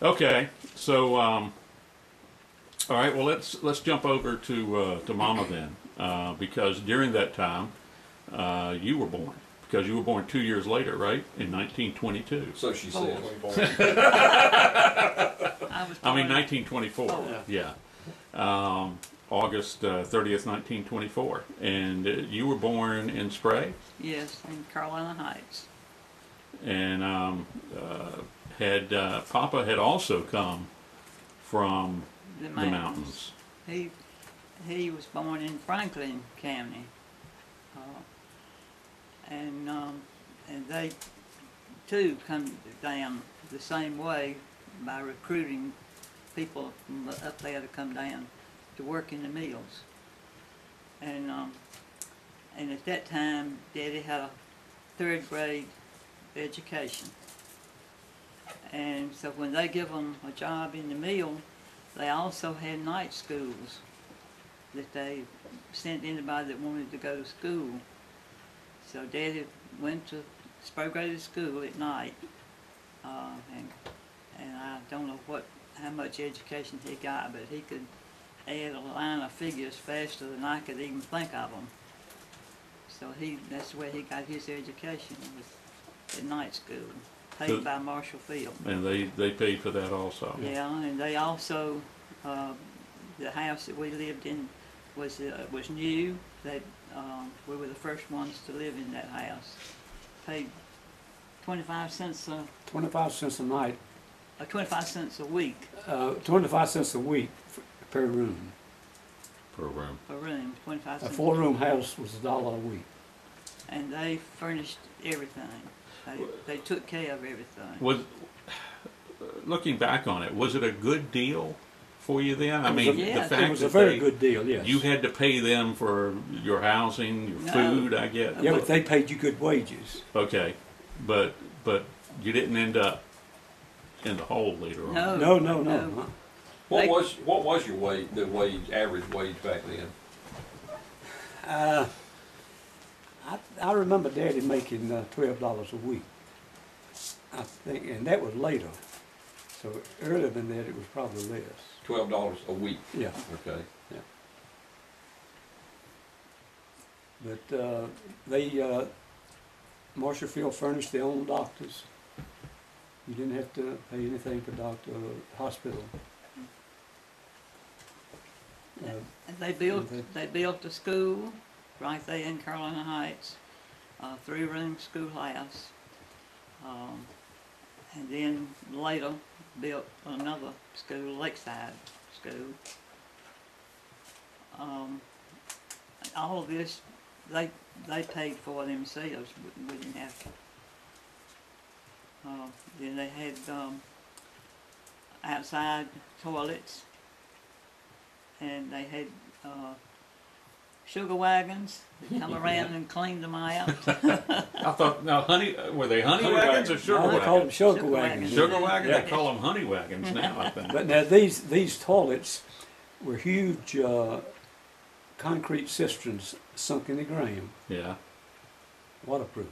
Okay, so all right. Well, let's jump over to Mama then, because during that time you were born. Because you were born 2 years later, right? In 1922. So she said. I mean 1924. Oh. Yeah. August 30th, 1924. And you were born in Spray? Yes, in Carolina Heights. And Papa had also come from The the mountains. He was born in Franklin County. And they too come down the same way by recruiting people from up there to come down to work in the mills. And at that time, Daddy had a 3rd grade education. And so when they give them a job in the mill, they also had night schools that they sent anybody that wanted to go to school. So Daddy went to spur graded school at night, and I don't know how much education he got, but he could add a line of figures faster than I could even think of them. So that's where he got his education, was at night school, paid by Marshall Field. And they paid for that also. Yeah, and they also, the house that we lived in was new. We were the first ones to live in that house. Paid 25 cents 25 cents a night. 25 cents a week. 25 cents a week per room. Per room. Per room, 25 A cents. 4-room house was $1 a week. And they furnished everything. They took care of everything. Was looking back on it, was it a good deal for you then? I mean, yeah, the fact it was a that very good deal. Yes. you had to pay them for your housing, your food, I guess. Yeah, but they paid you good wages. Okay, but you didn't end up in the hole later on. No. No. What was your wage? The average wage back then? I remember Daddy making $12 a week. I think, and that was later. So earlier than that, it was probably less. $12 a week. Yeah. Okay. Yeah. But Marshall Field furnished their own doctors. You didn't have to pay anything for doctor or hospital. And they built a school right there in Carolina Heights, a 3-room schoolhouse. And then later built another school, Lakeside School. All of this, they paid for themselves. We didn't have to. Then they had outside toilets, and they had sugar wagons that come around and cleaned them out. I thought, now, were they honey wagons or sugar No, they wagons? called them sugar Sugar wagons. wagons. Sugar wagons? Yeah. They call them honey wagons now, I think. But now these toilets were huge concrete cisterns sunk in the ground, Yeah. waterproof.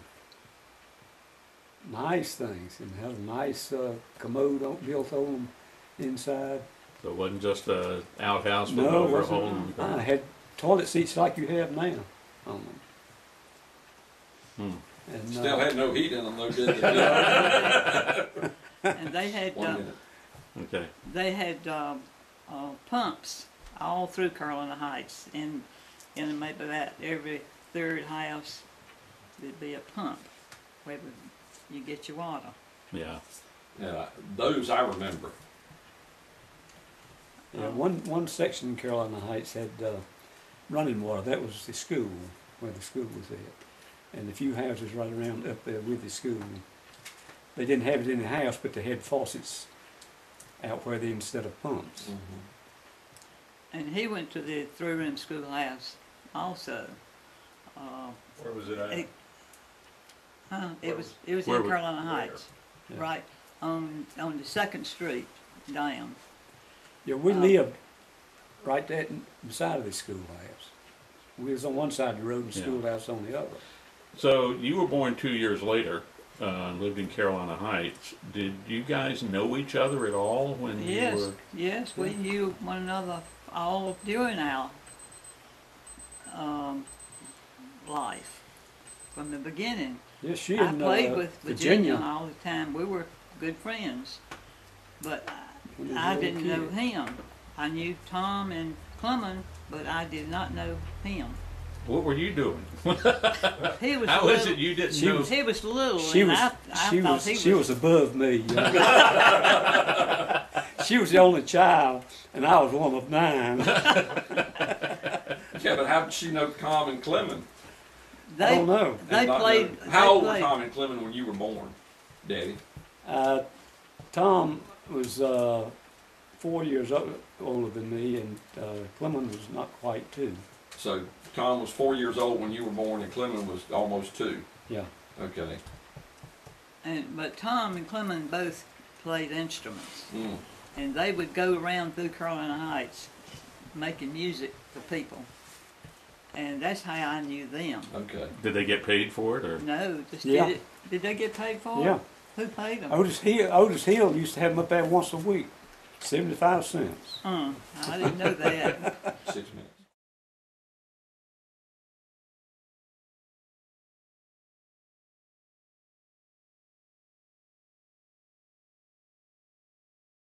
Nice things, and had a nice commode built on them inside. So it wasn't just a outhouse with No, it over a hole in the wasn't. ground. I had toilet seats like you have now on them. And, Still had no heat in them, though, did they? And they had 1 minute. Okay. they had pumps all through Carolina Heights, and in maybe about every 3rd house there'd be a pump where you get your water. Yeah. Yeah, those I remember. Yeah, one section in Carolina Heights had running water. That was the school, where the school was at. And the few houses right around up there with the school. They didn't have it in the house, but they had faucets out where they instead of pumps. Mm-hmm. And he went to the 3-room schoolhouse also. Where was it at? It was in Where was- Carolina Heights, Yeah. right on the 2nd Street down. Yeah, we lived right there beside of the schoolhouse. We was on one side of the road and the Yeah. schoolhouse on the other. So you were born 2 years later. lived in Carolina Heights, did you guys know each other at all when you Yes, were? yes, we knew one another all during our life from the beginning. Yes, she I and played with Virginia Virginia. all the time. We were good friends, but When they was I little didn't know kids. him. I knew Tom and Clement, but I did not know him. What were you doing? He was How is little. it you didn't She know? was- He was little, She and was, I she thought was, he she was. was above me. You know. She was the only child, and I was one of 9. Yeah, but how did she know Tom and Clement? I don't know. They Did not played. know. How they old were played. Tom and Clement when you were born, Daddy? Tom was 4 years older than me, and Clement was not quite 2. So Tom was 4 years old when you were born, and Clement was almost 2. Yeah. Okay. But Tom and Clement both played instruments, Mm. and they would go around through Carolina Heights making music for people, and that's how I knew them. Okay. Did they get paid for it, or? No, just Yeah. did it. Did they get paid for Yeah. it? Who paid them? Otis Hill used to have them up there once a week, 75 cents. I didn't know that. 6 minutes.